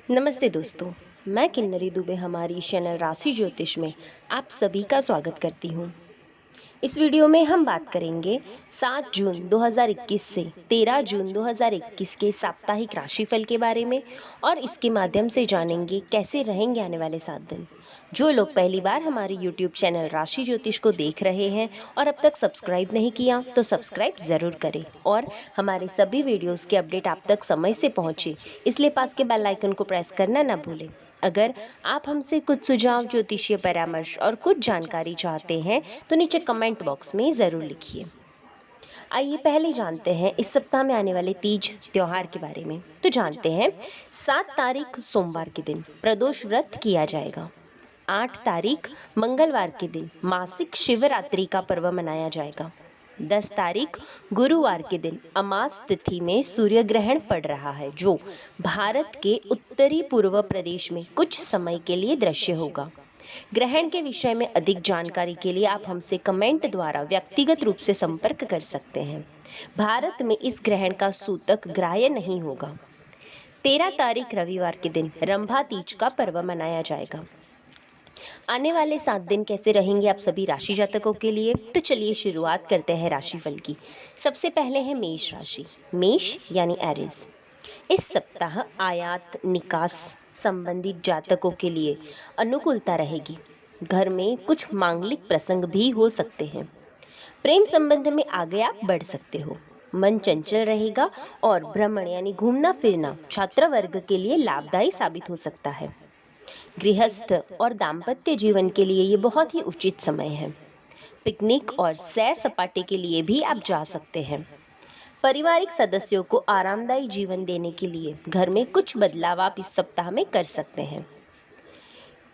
नमस्ते दोस्तों, मैं किन्नरी दुबे हमारी चैनल राशि ज्योतिष में आप सभी का स्वागत करती हूँ। इस वीडियो में हम बात करेंगे 7 जून 2021 से 13 जून 2021 के साप्ताहिक राशिफल के बारे में और इसके माध्यम से जानेंगे कैसे रहेंगे आने वाले 7 दिन। जो लोग पहली बार हमारे YouTube चैनल राशि ज्योतिष को देख रहे हैं और अब तक सब्सक्राइब नहीं किया तो सब्सक्राइब ज़रूर करें और हमारे सभी वीडियोस के अपडेट आप तक समय से पहुँचे इसलिए पास के बेल आइकन को प्रेस करना ना भूलें। अगर आप हमसे कुछ सुझाव, ज्योतिषीय परामर्श और कुछ जानकारी चाहते हैं तो नीचे कमेंट बॉक्स में ज़रूर लिखिए। आइए पहले जानते हैं इस सप्ताह में आने वाले तीज त्योहार के बारे में। तो जानते हैं 7 तारीख सोमवार के दिन प्रदोष व्रत किया जाएगा। 8 तारीख मंगलवार के दिन मासिक शिवरात्रि का पर्व मनाया जाएगा। 10 तारीख गुरुवार के दिन अमास तिथि में सूर्य ग्रहण पड़ रहा है जो भारत के उत्तरी पूर्व प्रदेश में कुछ समय के लिए दृश्य होगा। ग्रहण के विषय में अधिक जानकारी के लिए आप हमसे कमेंट द्वारा व्यक्तिगत रूप से संपर्क कर सकते हैं। भारत में इस ग्रहण का सूतक ग्राह्य नहीं होगा। 13 तारीख रविवार के दिन रंभा तीज का पर्व मनाया जाएगा। आने वाले 7 दिन कैसे रहेंगे आप सभी राशि जातकों के लिए, तो चलिए शुरुआत करते हैं राशिफल की। सबसे पहले है मेष राशि। मेष यानी एरीज। इस सप्ताह आयात निकास संबंधित जातकों के लिए अनुकूलता रहेगी। घर में कुछ मांगलिक प्रसंग भी हो सकते हैं। प्रेम संबंध में आगे आप बढ़ सकते हो। मन चंचल रहेगा और भ्रमण यानी घूमना फिरना छात्र वर्ग के लिए लाभदायी साबित हो सकता है। गृहस्थ और दाम्पत्य जीवन के लिए ये बहुत ही उचित समय है। पिकनिक और सैर सपाटे के लिए भी आप जा सकते हैं। पारिवारिक सदस्यों को आरामदायी जीवन देने के लिए घर में कुछ बदलाव आप इस सप्ताह में कर सकते हैं।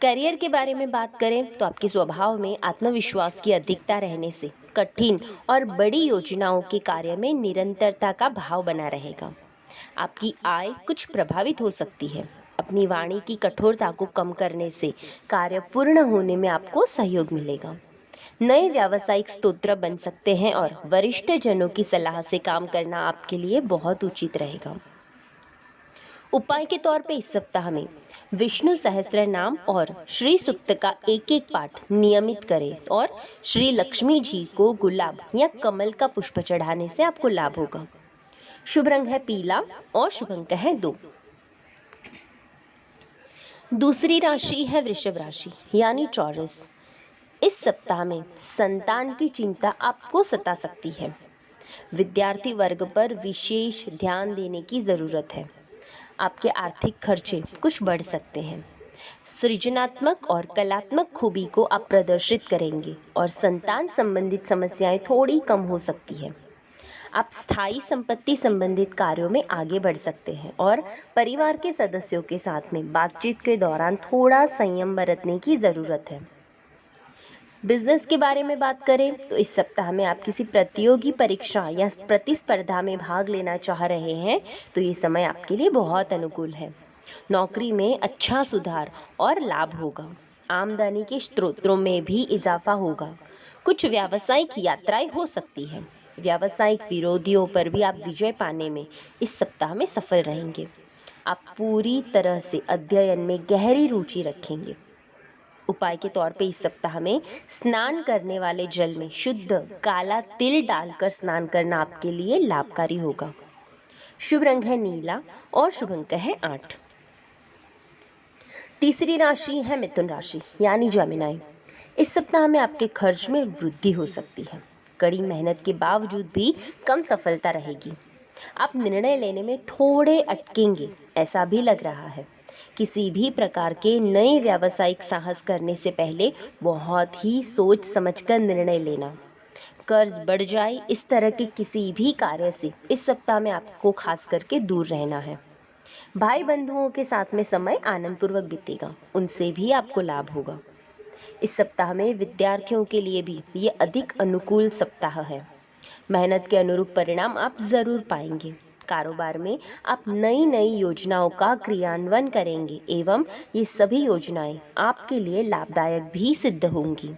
करियर के बारे में बात करें तो आपके स्वभाव में आत्मविश्वास की अधिकता रहने से कठिन और बड़ी योजनाओं के कार्य में निरंतरता का भाव बना रहेगा। आपकी आय कुछ प्रभावित हो सकती है। अपनी वाणी की कठोरता को कम करने से कार्य पूर्ण होने में आपको सहयोग मिलेगा। नए व्यावसायिक स्तोत्र बन सकते हैं और वरिष्ठ जनों की सलाह से काम करना आपके लिए बहुत उचित रहेगा। उपाय के तौर पे इस सप्ताह में विष्णु सहस्त्र नाम और श्री सूक्त का एक एक पाठ नियमित करें और श्री लक्ष्मी जी को गुलाब या कमल का पुष्प चढ़ाने से आपको लाभ होगा। शुभ रंग है पीला और शुभ अंक है 2। दूसरी राशि है वृषभ राशि यानी टॉरस। इस सप्ताह में संतान की चिंता आपको सता सकती है। विद्यार्थी वर्ग पर विशेष ध्यान देने की ज़रूरत है। आपके आर्थिक खर्चे कुछ बढ़ सकते हैं। सृजनात्मक और कलात्मक खूबी को आप प्रदर्शित करेंगे और संतान संबंधित समस्याएं थोड़ी कम हो सकती है। आप स्थायी संपत्ति संबंधित कार्यों में आगे बढ़ सकते हैं और परिवार के सदस्यों के साथ में बातचीत के दौरान थोड़ा संयम बरतने की ज़रूरत है। बिजनेस के बारे में बात करें तो इस सप्ताह में आप किसी प्रतियोगी परीक्षा या प्रतिस्पर्धा में भाग लेना चाह रहे हैं तो ये समय आपके लिए बहुत अनुकूल है। नौकरी में अच्छा सुधार और लाभ होगा। आमदनी के स्रोतों में भी इजाफा होगा। कुछ व्यावसायिक यात्राएं हो सकती हैं। व्यावसायिक विरोधियों पर भी आप विजय पाने में इस सप्ताह में सफल रहेंगे। आप पूरी तरह से अध्ययन में गहरी रुचि रखेंगे। उपाय के तौर पे इस सप्ताह में स्नान करने वाले जल में शुद्ध काला तिल डालकर स्नान करना आपके लिए लाभकारी होगा। शुभ रंग है नीला और शुभ अंक है 8। तीसरी राशि है मिथुन राशि यानी जेमिनी। इस सप्ताह में आपके खर्च में वृद्धि हो सकती है। कड़ी मेहनत के बावजूद भी कम सफलता रहेगी। आप निर्णय लेने में थोड़े अटकेंगे, ऐसा भी लग रहा है। किसी भी प्रकार के नए व्यावसायिक साहस करने से पहले बहुत ही सोच समझकर निर्णय लेना। कर्ज बढ़ जाए इस तरह के किसी भी कार्य से इस सप्ताह में आपको खास करके दूर रहना है। भाई बंधुओं के साथ में समय आनंदपूर्वक बीतेगा, उनसे भी आपको लाभ होगा। इस सप्ताह में विद्यार्थियों के लिए भी ये अधिक अनुकूल सप्ताह है। मेहनत के अनुरूप परिणाम आप ज़रूर पाएंगे। कारोबार में आप नई नई योजनाओं का क्रियान्वयन करेंगे एवं ये सभी योजनाएं आपके लिए लाभदायक भी सिद्ध होंगी।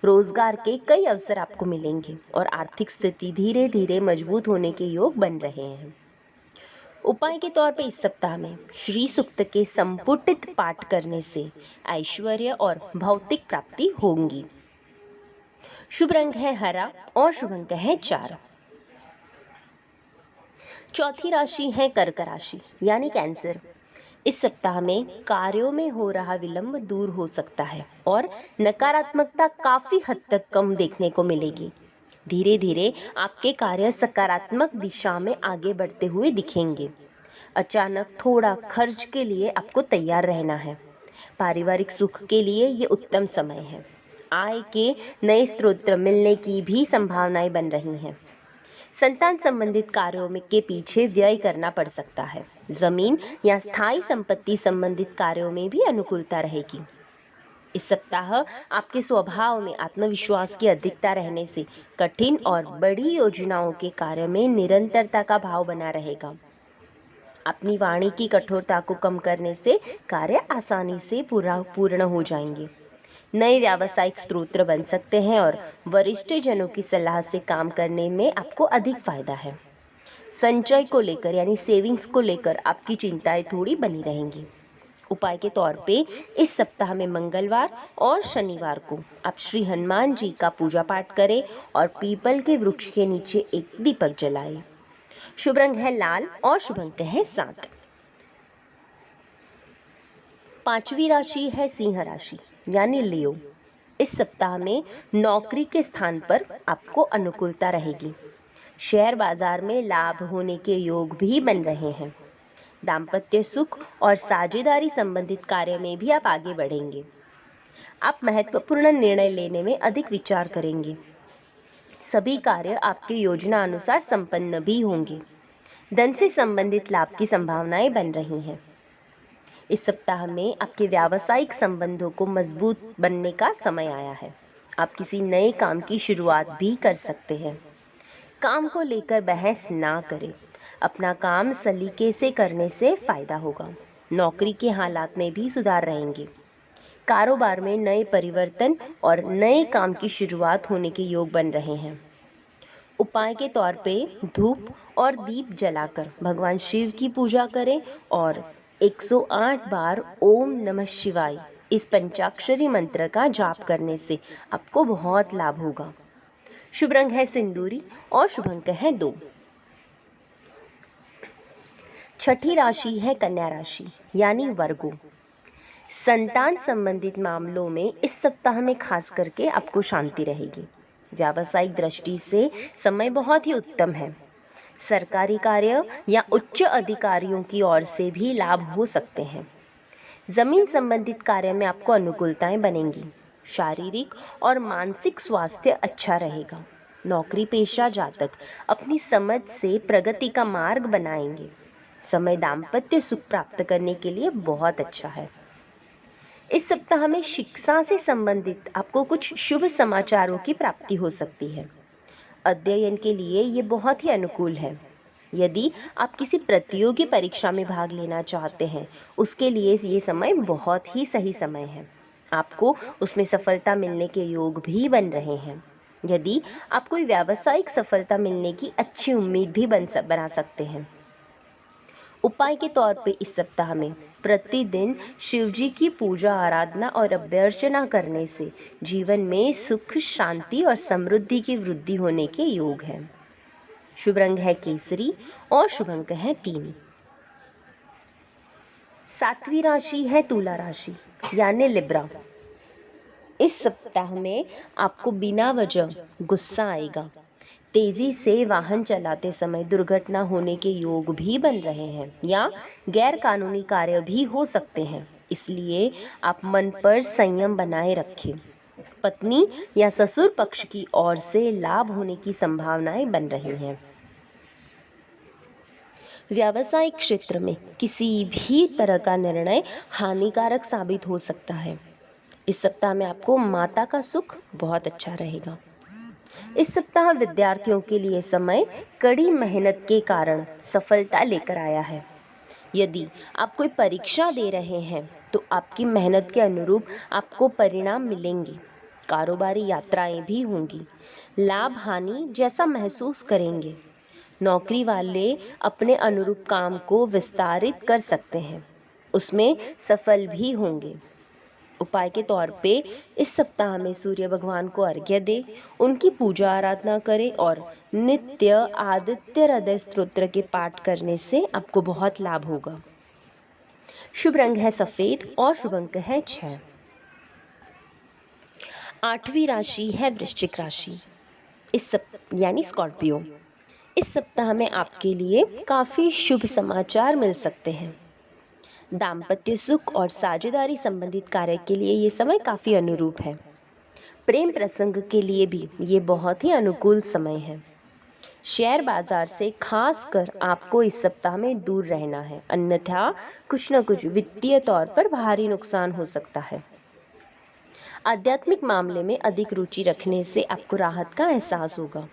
रोजगार के कई अवसर आपको मिलेंगे और आर्थिक स्थिति धीरे धीरे मजबूत होने के योग बन रहे हैं। उपाय के तौर पे इस सप्ताह में श्री सूक्त के संपुटित पाठ करने से ऐश्वर्य और भौतिक प्राप्ति होंगी। शुभ रंग है हरा और शुभ अंक है 4। चौथी राशि है कर्क राशि यानी कैंसर। इस सप्ताह में कार्यों में हो रहा विलंब दूर हो सकता है और नकारात्मकता काफी हद तक कम देखने को मिलेगी। धीरे धीरे आपके कार्य सकारात्मक दिशा में आगे बढ़ते हुए दिखेंगे। अचानक थोड़ा खर्च के लिए आपको तैयार रहना है। पारिवारिक सुख के लिए ये उत्तम समय है। आय के नए स्रोत मिलने की भी संभावनाएं बन रही हैं। संतान संबंधित कार्यों में के पीछे व्यय करना पड़ सकता है। जमीन या स्थायी संपत्ति संबंधित कार्यों में भी अनुकूलता रहेगी। इस सप्ताह आपके स्वभाव में आत्मविश्वास की अधिकता रहने से कठिन और बड़ी योजनाओं के कार्य में निरंतरता का भाव बना रहेगा। अपनी वाणी की कठोरता को कम करने से कार्य आसानी से पूर्ण हो जाएंगे। नए व्यावसायिक स्रोत बन सकते हैं और वरिष्ठ जनों की सलाह से काम करने में आपको अधिक फायदा है। संचय को लेकर यानी सेविंग्स को लेकर आपकी चिंताएं थोड़ी बनी रहेंगी। उपाय के तौर पे इस सप्ताह में मंगलवार और शनिवार को आप श्री हनुमान जी का पूजा पाठ करें और पीपल के वृक्ष के नीचे एक दीपक जलाएं। शुभ रंग है लाल और शुभ अंक है 7। पांचवी राशि है सिंह राशि यानी लियो। इस सप्ताह में नौकरी के स्थान पर आपको अनुकूलता रहेगी। शेयर बाजार में लाभ होने के योग भी बन रहे हैं। दाम्पत्य सुख और साझेदारी संबंधित कार्य में भी आप आगे बढ़ेंगे। आप महत्वपूर्ण निर्णय लेने में अधिक विचार करेंगे। सभी कार्य आपके योजना अनुसार संपन्न भी होंगे। धन से संबंधित लाभ की संभावनाएं बन रही हैं। इस सप्ताह में आपके व्यावसायिक संबंधों को मजबूत बनने का समय आया है। आप किसी नए काम की शुरुआत भी कर सकते हैं। काम को लेकर बहस ना करें। अपना काम सलीके से करने से फायदा होगा। नौकरी के हालात में भी सुधार रहेंगे। कारोबार में नए परिवर्तन और नए काम की शुरुआत होने के योग बन रहे हैं। उपाय के तौर पे धूप और दीप जलाकर भगवान शिव की पूजा करें और 108 बार ओम नमः शिवाय इस पंचाक्षरी मंत्र का जाप करने से आपको बहुत लाभ होगा। शुभ रंग है सिंदूरी और शुभ अंक है 2। छठी राशि है कन्या राशि यानी वर्गो। संतान संबंधित मामलों में इस सप्ताह में खास करके आपको शांति रहेगी। व्यावसायिक दृष्टि से समय बहुत ही उत्तम है। सरकारी कार्य या उच्च अधिकारियों की ओर से भी लाभ हो सकते हैं। जमीन संबंधित कार्य में आपको अनुकूलताएं बनेंगी। शारीरिक और मानसिक स्वास्थ्य अच्छा रहेगा। नौकरी पेशा जातक अपनी समझ से प्रगति का मार्ग बनाएंगे। समय दाम्पत्य सुख प्राप्त करने के लिए बहुत अच्छा है। इस सप्ताह में शिक्षा से संबंधित आपको कुछ शुभ समाचारों की प्राप्ति हो सकती है। अध्ययन के लिए ये बहुत ही अनुकूल है। यदि आप किसी प्रतियोगी परीक्षा में भाग लेना चाहते हैं, उसके लिए ये समय बहुत ही सही समय है। आपको उसमें सफलता मिलने के योग भी बन रहे हैं। यदि आप कोई व्यावसायिक सफलता मिलने की अच्छी उम्मीद भी बना सकते हैं। उपाय के तौर पे इस सप्ताह में प्रतिदिन शिवजी की पूजा आराधना और अभ्यर्चना करने से जीवन में सुख शांति और समृद्धि की वृद्धि होने के योग है। शुभ रंग है केसरी और शुभ अंक है 3। सातवीं राशि है तुला राशि यानी लिब्रा। इस सप्ताह में आपको बिना वजह गुस्सा आएगा। तेजी से वाहन चलाते समय दुर्घटना होने के योग भी बन रहे हैं या गैर कानूनी कार्य भी हो सकते हैं। इसलिए आप मन पर संयम बनाए रखें। पत्नी या ससुर पक्ष की ओर से लाभ होने की संभावनाएं बन रही हैं। व्यावसायिक क्षेत्र में किसी भी तरह का निर्णय हानिकारक साबित हो सकता है। इस सप्ताह में आपको माता का सुख बहुत अच्छा रहेगा। इस सप्ताह विद्यार्थियों के लिए समय कड़ी मेहनत के कारण सफलता लेकर आया है। यदि आप कोई परीक्षा दे रहे हैं तो आपकी मेहनत के अनुरूप आपको परिणाम मिलेंगे। कारोबारी यात्राएं भी होंगी। लाभ हानि जैसा महसूस करेंगे। नौकरी वाले अपने अनुरूप काम को विस्तारित कर सकते हैं, उसमें सफल भी होंगे। उपाय के तौर पे इस सप्ताह में सूर्य भगवान को अर्घ्य दे, उनकी पूजा आराधना करें और नित्य आदित्य हृदय स्तोत्र के पाठ करने से आपको बहुत लाभ होगा। शुभ रंग है सफेद और शुभ अंक है 6। आठवीं राशि है वृश्चिक राशि, यानी स्कॉर्पियो। इस सप्ताह में आपके लिए काफ़ी शुभ समाचार मिल सकते हैं। दाम्पत्य सुख और साझेदारी संबंधित कार्य के लिए ये समय काफ़ी अनुरूप है। प्रेम प्रसंग के लिए भी ये बहुत ही अनुकूल समय है। शेयर बाजार से खासकर आपको इस सप्ताह में दूर रहना है, अन्यथा कुछ न कुछ वित्तीय तौर पर भारी नुकसान हो सकता है। आध्यात्मिक मामले में अधिक रुचि रखने से आपको राहत का एहसास होगा।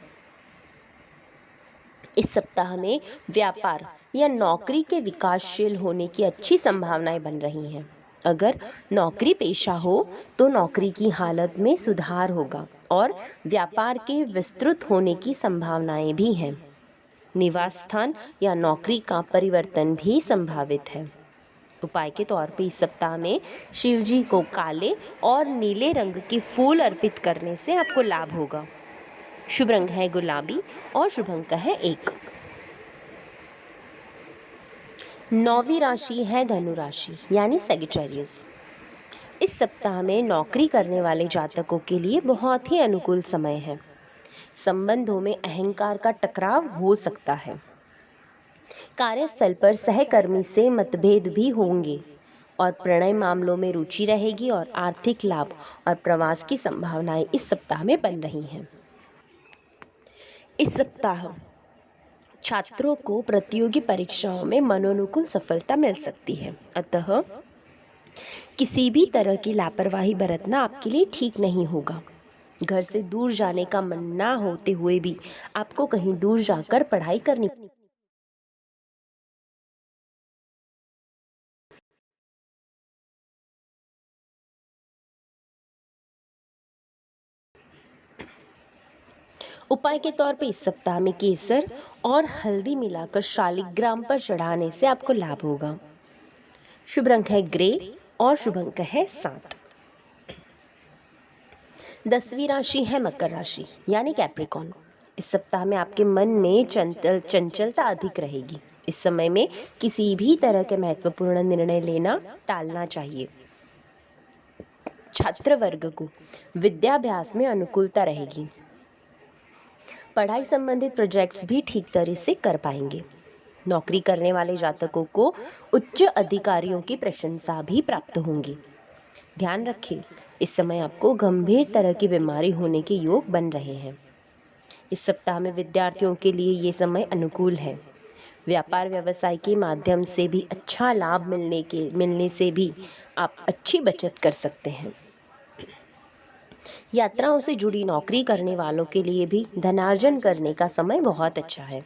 इस सप्ताह में व्यापार या नौकरी के विकासशील होने की अच्छी संभावनाएं बन रही हैं। अगर नौकरी पेशा हो तो नौकरी की हालत में सुधार होगा और व्यापार के विस्तृत होने की संभावनाएं भी हैं। निवास स्थान या नौकरी का परिवर्तन भी संभावित है। उपाय के तौर पे इस सप्ताह में शिव जी को काले और नीले रंग के फूल अर्पित करने से आपको लाभ होगा। शुभ रंग है गुलाबी और शुभ अंक है 1। 9वीं राशि है धनु राशि, यानी सैजिटेरियस। इस सप्ताह में नौकरी करने वाले जातकों के लिए बहुत ही अनुकूल समय है। संबंधों में अहंकार का टकराव हो सकता है। कार्यस्थल पर सहकर्मी से मतभेद भी होंगे और प्रणय मामलों में रुचि रहेगी और आर्थिक लाभ और प्रवास की संभावनाएं इस सप्ताह में बन रही हैं। इस सप्ताह छात्रों को प्रतियोगी परीक्षाओं में मनोनुकूल सफलता मिल सकती है, अतः किसी भी तरह की लापरवाही बरतना आपके लिए ठीक नहीं होगा। घर से दूर जाने का मन ना होते हुए भी आपको कहीं दूर जाकर पढ़ाई करनी। उपाय के तौर पे इस सप्ताह में केसर और हल्दी मिलाकर शालिग्राम पर चढ़ाने से आपको लाभ होगा। शुभ रंग है ग्रे और शुभ अंक है 7। 10वीं राशि है मकर राशि, यानी कैप्रिकॉर्न। इस सप्ताह में आपके मन में चंचलता अधिक रहेगी। इस समय में किसी भी तरह के महत्वपूर्ण निर्णय लेना टालना चाहिए। छात्र वर्ग को विद्याभ्यास में अनुकूलता रहेगी। पढ़ाई संबंधित प्रोजेक्ट्स भी ठीक तरह से कर पाएंगे। नौकरी करने वाले जातकों को उच्च अधिकारियों की प्रशंसा भी प्राप्त होंगी। ध्यान रखें, इस समय आपको गंभीर तरह की बीमारी होने के योग बन रहे हैं। इस सप्ताह में विद्यार्थियों के लिए ये समय अनुकूल है। व्यापार व्यवसाय के माध्यम से भी अच्छा लाभ मिलने से भी आप अच्छी बचत कर सकते हैं। यात्राओं से जुड़ी नौकरी करने वालों के लिए भी धनार्जन करने का समय बहुत अच्छा है।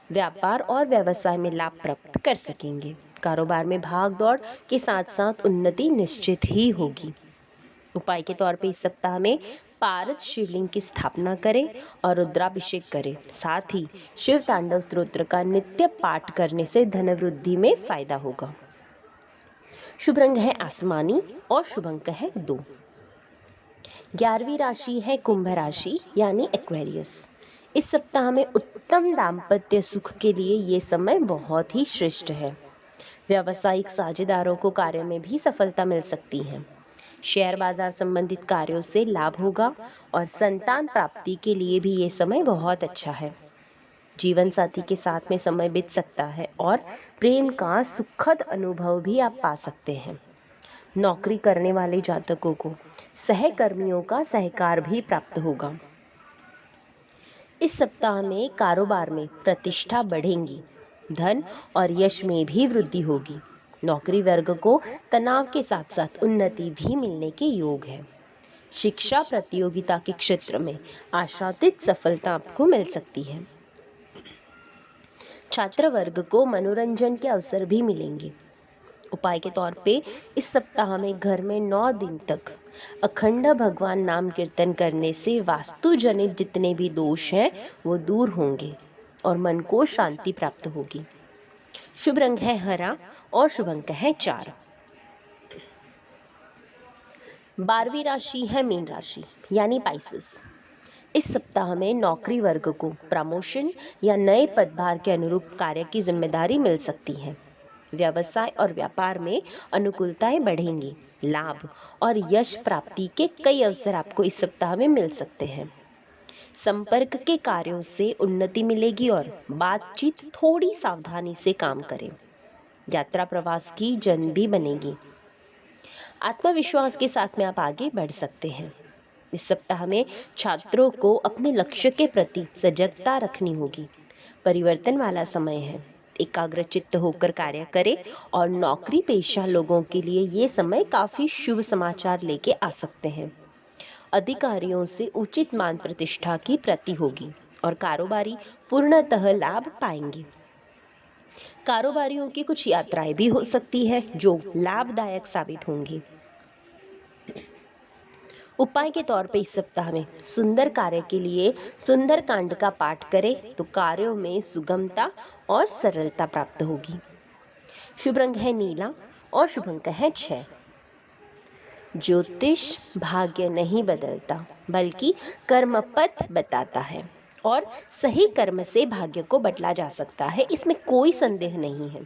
व्यापार और व्यवसाय में लाभ प्राप्त कर सकेंगे। कारोबार में भाग दौड़ के साथ साथ उन्नति निश्चित ही होगी। उपाय के तौर पे इस सप्ताह में पारद शिवलिंग की स्थापना करें और रुद्राभिषेक करें। साथ ही शिव तांडव स्तोत्र का नित्य पाठ करने से धन वृद्धि में फायदा होगा। शुभ रंग है आसमानी और शुभ अंक है 2। 11वीं राशि है कुंभ राशि, यानी एक्वेरियस। इस सप्ताह में उत्तम दाम्पत्य सुख के लिए ये समय बहुत ही श्रेष्ठ है। व्यावसायिक साझेदारों को कार्य में भी सफलता मिल सकती है। शेयर बाजार संबंधित कार्यों से लाभ होगा और संतान प्राप्ति के लिए भी ये समय बहुत अच्छा है। जीवन साथी के साथ में समय बीत सकता है और प्रेम का सुखद अनुभव भी आप पा सकते हैं। नौकरी करने वाले जातकों को सहकर्मियों का सहकार भी प्राप्त होगा। इस सप्ताह में कारोबार में प्रतिष्ठा बढ़ेगी, धन और यश में भी वृद्धि होगी। नौकरी वर्ग को तनाव के साथ साथ उन्नति भी मिलने के योग है। शिक्षा प्रतियोगिता के क्षेत्र में आशातीत सफलता आपको मिल सकती है। छात्र वर्ग को मनोरंजन के अवसर भी मिलेंगे। उपाय के तौर पे इस सप्ताह में घर में 9 दिन तक अखंड भगवान नाम कीर्तन करने से वास्तु जनित जितने भी दोष हैं वो दूर होंगे। और मन को शांति प्राप्त होगी। शुभ रंग है हरा और शुभ अंक है 4। 12वीं राशि है मीन राशि यानी पाइसेस। इस सप्ताह में नौकरी वर्ग को प्रमोशन या नए पदभार के अनुरूप कार्य की जिम्मेदारी मिल सकती है। व्यवसाय और व्यापार में अनुकूलताएं बढ़ेंगी। लाभ और यश प्राप्ति के कई अवसर आपको इस सप्ताह में मिल सकते हैं। संपर्क के कार्यों से उन्नति मिलेगी और बातचीत थोड़ी सावधानी से काम करें। यात्रा प्रवास की जन भी बनेगी। आत्मविश्वास के साथ में आप आगे बढ़ सकते हैं। इस सप्ताह में छात्रों को अपने लक्ष्य के प्रति सजगता रखनी होगी। परिवर्तन वाला समय है। एकाग्रचित्त होकर कार्य करें और नौकरी पेशा लोगों के लिए ये समय काफ़ी शुभ समाचार लेके आ सकते हैं। अधिकारियों से उचित मान प्रतिष्ठा की प्राप्ति होगी और कारोबारी पूर्णतः लाभ पाएंगे। कारोबारियों की कुछ यात्राएं भी हो सकती है जो लाभदायक साबित होंगी। उपाय के तौर पे इस सप्ताह में सुंदर कार्य के लिए सुंदर कांड का पाठ करें तो कार्यों में सुगमता और सरलता प्राप्त होगी। शुभ रंग है नीला और शुभ अंक है 6। ज्योतिष भाग्य नहीं बदलता बल्कि कर्म पथ बताता है और सही कर्म से भाग्य को बदला जा सकता है, इसमें कोई संदेह नहीं है।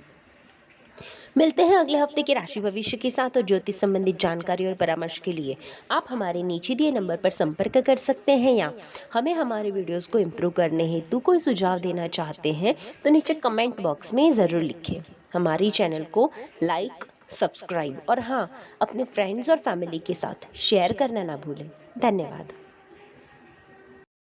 मिलते हैं अगले हफ्ते के राशि भविष्य के साथ और ज्योतिष संबंधित जानकारी और परामर्श के लिए आप हमारे नीचे दिए नंबर पर संपर्क कर सकते हैं या हमें हमारे वीडियोस को इम्प्रूव करने हेतु कोई सुझाव देना चाहते हैं तो नीचे कमेंट बॉक्स में ज़रूर लिखें। हमारी चैनल को लाइक, सब्सक्राइब और हाँ, अपने फ्रेंड्स और फैमिली के साथ शेयर करना ना भूलें। धन्यवाद।